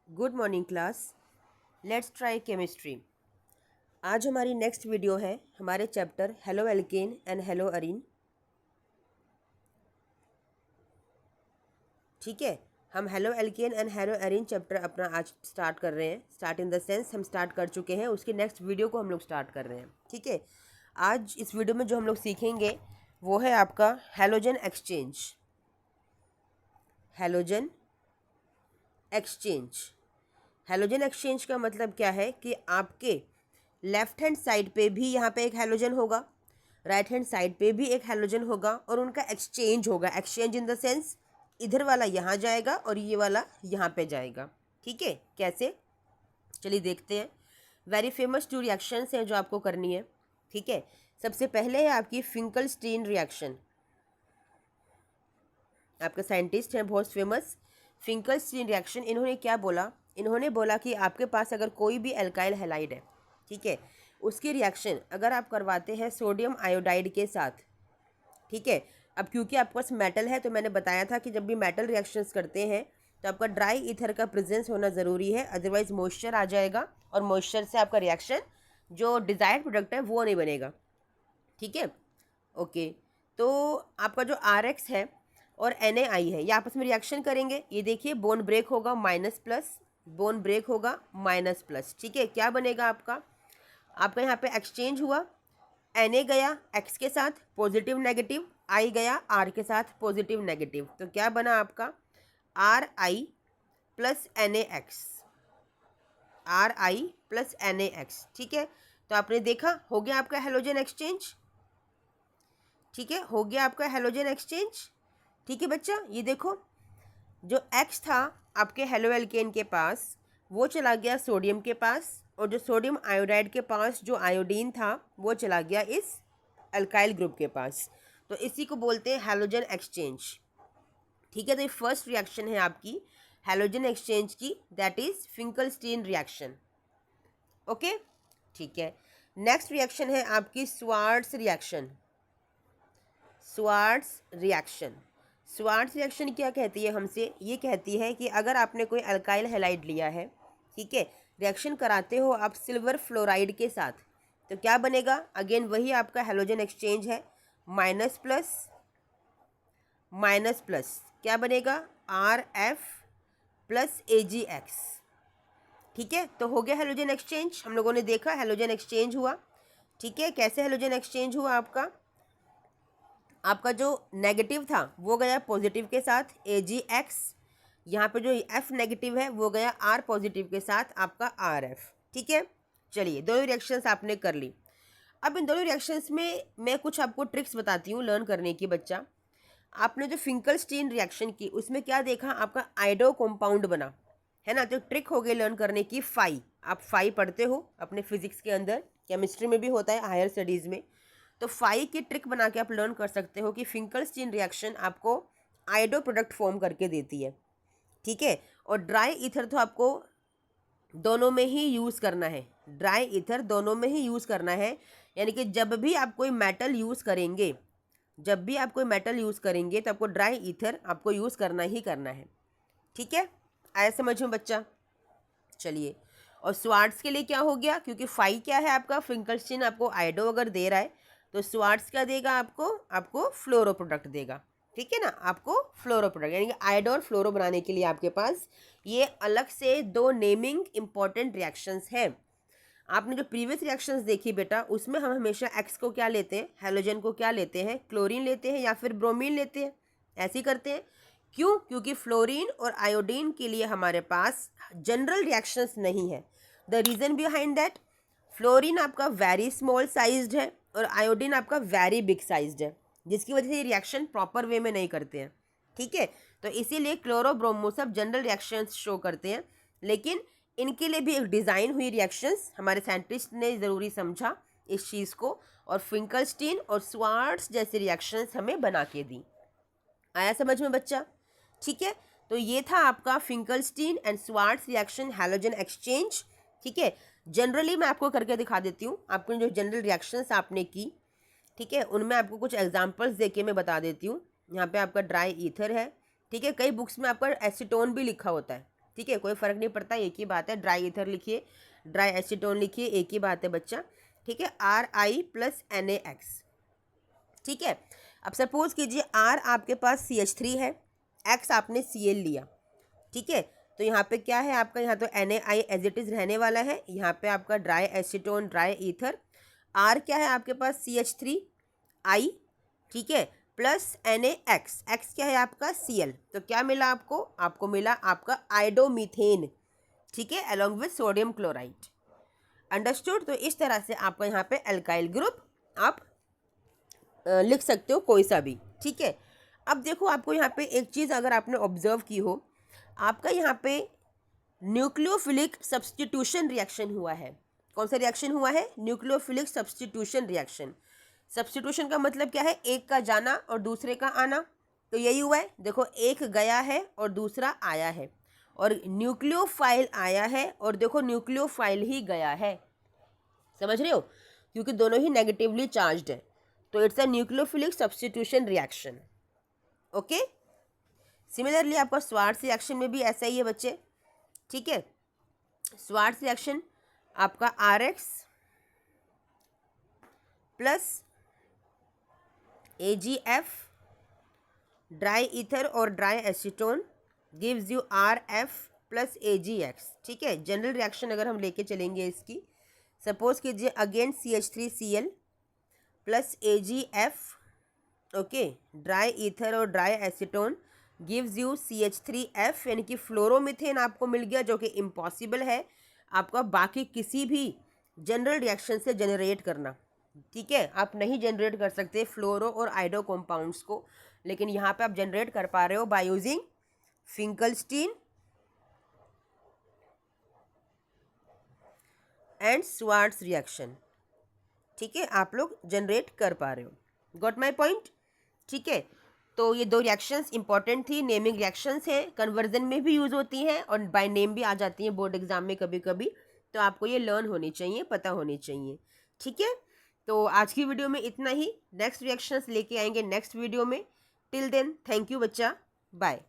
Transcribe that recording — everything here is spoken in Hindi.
Good morning class. Let's try chemistry. आज हमारी नेक्स्ट वीडियो है हमारे chapter halo alkane and hello Areen. ठीक है, हम halo alkane and hello Areen chapter अपना आज स्टार्ट कर रहे हैं। स्टार्ट इन द सेंस हम स्टार्ट कर चुके हैं, उसकी नेक्स्ट वीडियो को हम लोग स्टार्ट कर रहे हैं। ठीक है, आज इस वीडियो में जो हम लोग सीखेंगे वो है आपका halogen exchange. Halogen exchange. Halogen exchange का मतलब क्या है कि आपके लेफ्ट हैंड साइड पे भी यहाँ पे एक हैलोजन होगा, राइट हैंड साइड पे भी एक हैलोजन होगा और उनका एक्सचेंज होगा। एक्सचेंज इन द सेंस इधर वाला यहाँ जाएगा और ये वाला यहाँ पे जाएगा। ठीक है, कैसे, चलिए देखते हैं। वेरी फेमस 2 रिएक्शंस हैं जो आपको करनी है। ठीक है, सबसे पहले है आपकी फिंकलस्टीन रिएक्शन। आपके साइंटिस्ट हैं बहुत फेमस, फिंकलस्टीन रिएक्शन। इन्होंने क्या बोला, इन्होंने बोला कि आपके पास अगर कोई भी एल्काइल हैलाइड है, ठीक है, उसकी रिएक्शन अगर आप करवाते हैं सोडियम आयोडाइड के साथ, ठीक है। अब क्योंकि आपके पास मेटल है तो मैंने बताया था कि जब भी मेटल रिएक्शंस करते हैं तो आपका ड्राई ईथर का प्रेजेंस होना ज़रूरी है, अदरवाइज मॉइस्चर आ जाएगा और मॉइस्चर से आपका रिएक्शन जो डिज़ायर्ड प्रोडक्ट है वो नहीं बनेगा। ठीक है, ओके। तो आपका जो RX है और NaI है ये आपस में रिएक्शन करेंगे। ये देखिए बोन ब्रेक होगा माइनस प्लस, बोन ब्रेक होगा माइनस प्लस। ठीक है, क्या बनेगा आपका यहाँ पे एक्सचेंज हुआ, Na गया X के साथ पॉजिटिव नेगेटिव, I गया R के साथ पॉजिटिव नेगेटिव, तो क्या बना आपका RI plus NaX, RI plus NaX। ठीक है, तो आपने देखा हो गया आपका हेलोजन एक्सचेंज। ठीक है, हो गया आपका हेलोजन एक्सचेंज। ठीक है बच्चा, ये देखो जो X था आपके हेलो एल्केन के पास वो चला गया सोडियम के पास, और जो सोडियम आयोडाइड के पास जो आयोडीन था वो चला गया इस अल्काइल ग्रुप के पास। तो इसी को बोलते हैं हैलोजन एक्सचेंज। ठीक है, तो ये फर्स्ट रिएक्शन है आपकी हैलोजन एक्सचेंज की, that is Finkelstein reaction. Okay, ठीक है। नेक्स्ट रिएक्शन है आपकी Swarts reaction. Swarts reaction, Swarts reaction क्या कहती है हमसे, ये कहती है कि अगर आपने कोई अल्काइल हैलाइड लिया है, ठीक है, रिएक्शन कराते हो आप सिल्वर फ्लोराइड के साथ, तो क्या बनेगा, अगेन वही आपका हैलोजन एक्सचेंज है, माइनस प्लस माइनस प्लस, क्या बनेगा RF प्लस AgX। ठीक है, तो हो गया हैलोजन एक्सचेंज, हम लोगों ने देखा हैलोजन एक्सचेंज हुआ। ठीक है, कैसे हैलोजन एक्सचेंज हुआ आपका जो नेगेटिव था वो गया पॉजिटिव के साथ AgX, यहाँ पे जो F नेगेटिव है वो गया R पॉजिटिव के साथ आपका RF। ठीक है, चलिए दोनों रिएक्शंस आपने कर ली। अब इन दोनों रिएक्शंस में मैं कुछ आपको ट्रिक्स बताती हूँ लर्न करने की। बच्चा, आपने जो फिंकलस्टीन रिएक्शन की उसमें क्या देखा, आपका आइडो कंपाउंड बना है ना। तो ट्रिक हो गई लर्न करने की फाई। आप फाई पढ़ते हो अपने फिजिक्स के अंदर, केमिस्ट्री में भी होता है, हायर स्टडीज़ में। तो फाई की ट्रिक बना के आप लर्न कर सकते हो कि फिंकलस्टीन रिएक्शन आपको आइडो प्रोडक्ट फॉर्म करके देती है। ठीक है, और ड्राई ईथर तो आपको दोनों में ही यूज़ करना है, ड्राई ईथर दोनों में ही यूज़ करना है। यानी कि जब भी आप कोई मेटल यूज़ करेंगे, जब भी आप कोई मेटल यूज़ करेंगे तो आपको ड्राई ईथर आपको यूज़ करना ही करना है। ठीक है, आया समझ में बच्चा। चलिए, और स्वार्ट्स के लिए क्या हो गया, क्योंकि फाई क्या है आपका फिंकलस्टीन आपको आइडो अगर दे रहा है तो स्वार्ट्स क्या देगा आपको फ्लोरो प्रोडक्ट देगा। ठीक है ना, आपको फ्लोरो प्रोडक्ट, यानी कि आइडो और फ्लोरो बनाने के लिए आपके पास ये अलग से 2 नेमिंग इंपॉर्टेंट रिएक्शंस हैं। आपने जो प्रीवियस रिएक्शंस देखी बेटा उसमें हम हमेशा एक्स को क्या लेते हैं, हेलोजन को क्या लेते हैं, क्लोरीन लेते हैं या फिर ब्रोमीन लेते हैं, ऐसे ही करते हैं। क्यों, क्योंकि फ्लोरीन और आयोडीन के लिए हमारे पास जनरल रिएक्शंस नहीं है। The reason behind that, fluorine आपका वेरी स्मॉल साइज्ड है और आयोडीन आपका वेरी बिग साइज्ड है, जिसकी वजह से ये रिएक्शन प्रॉपर वे में नहीं करते हैं। ठीक है, तो इसीलिए क्लोरो ब्रोमो सब जनरल रिएक्शंस शो करते हैं, लेकिन इनके लिए भी एक डिज़ाइन हुई रिएक्शंस हमारे साइंटिस्ट ने ज़रूरी समझा इस चीज़ को, और फिंकलस्टीन और स्वार्ट्स जैसे रिएक्शंस हमें बना के दी। आया समझ में बच्चा। ठीक है, तो ये था आपका Finkelstein and Swarts reaction halogen exchange. ठीक है, जनरली मैं आपको करके दिखा देती हूँ, आपने जो जनरल रिएक्शंस आपने की, ठीक है, उनमें आपको कुछ एग्जांपल्स देके मैं बता देती हूँ। यहाँ पे आपका ड्राई ईथर है, ठीक है, कई बुक्स में आपका एसीटोन भी लिखा होता है, ठीक है, कोई फ़र्क नहीं पड़ता, एक ही बात है। ड्राई ईथर लिखिए, ड्राई एसीटोन लिखिए, एक ही बात है बच्चा, ठीक है। RI + NaX, ठीक है। अब सपोज कीजिए R आपके पास CH3 है, X आपने Cl लिया, ठीक है। तो यहाँ पे क्या है आपका, यहाँ तो NaI एज इट इज़ रहने वाला है, यहाँ पे आपका dry acetone, dry ether. R क्या है आपके पास, CH3I, ठीक है, प्लस NaX, X क्या है आपका Cl। तो क्या मिला आपको, आपको मिला आपका आइडोमीथेन, ठीक है, along with sodium chloride. Understood. तो इस तरह से आपका यहाँ पे एल्काइल ग्रुप आप लिख सकते हो कोई सा भी, ठीक है। अब देखो आपको यहाँ पे एक चीज़ अगर आपने ऑब्जर्व की हो, आपका यहाँ पे न्यूक्लियोफिलिक सब्स्टिट्यूशन रिएक्शन हुआ है। कौन सा रिएक्शन हुआ है, न्यूक्लियोफिलिक सब्स्टिट्यूशन रिएक्शन। सब्स्टिट्यूशन का मतलब क्या है, एक का जाना और दूसरे का आना, तो यही हुआ है। देखो एक गया है और दूसरा आया है, और न्यूक्लियोफाइल आया है और देखो न्यूक्लियोफाइल ही गया है, समझ रहे हो, क्योंकि दोनों ही नेगेटिवली चार्ज्ड है। तो it's a nucleophilic substitution reaction, okay. Similarly आपका स्वार्ट्स रिएक्शन में भी ऐसा ही है बच्चे, ठीक है। स्वार्ट्स रिएक्शन आपका RX + AgF ड्राई ईथर और dry acetone gives you RF + AgX, ठीक है। जनरल रिएक्शन अगर हम लेके चलेंगे इसकी, सपोज कीजिए again CH3Cl + AgF, okay, dry ether और dry acetone gives you CH3F, यानी कि फ्लोरोमीथेन आपको मिल गया, जो कि इम्पॉसिबल है आपका बाकी किसी भी जनरल रिएक्शन से जनरेट करना, ठीक है। आप नहीं जनरेट कर सकते फ्लोरो और आइडो कंपाउंड्स को, लेकिन यहाँ पे आप जनरेट कर पा रहे हो by using Finkelstein and Swarts reaction, ठीक है, आप लोग जनरेट कर पा रहे हो। गॉट माई पॉइंट, ठीक है। तो ये दो रिएक्शंस इंपॉर्टेंट थी, नेमिंग रिएक्शंस हैं, कन्वर्जन में भी यूज़ होती हैं और बाय नेम भी आ जाती हैं बोर्ड एग्जाम में कभी कभी, तो आपको ये लर्न होनी चाहिए, पता होनी चाहिए, ठीक है। तो आज की वीडियो में इतना ही, नेक्स्ट रिएक्शंस लेके आएंगे नेक्स्ट वीडियो में। टिल देन थैंक यू बच्चा, बाय।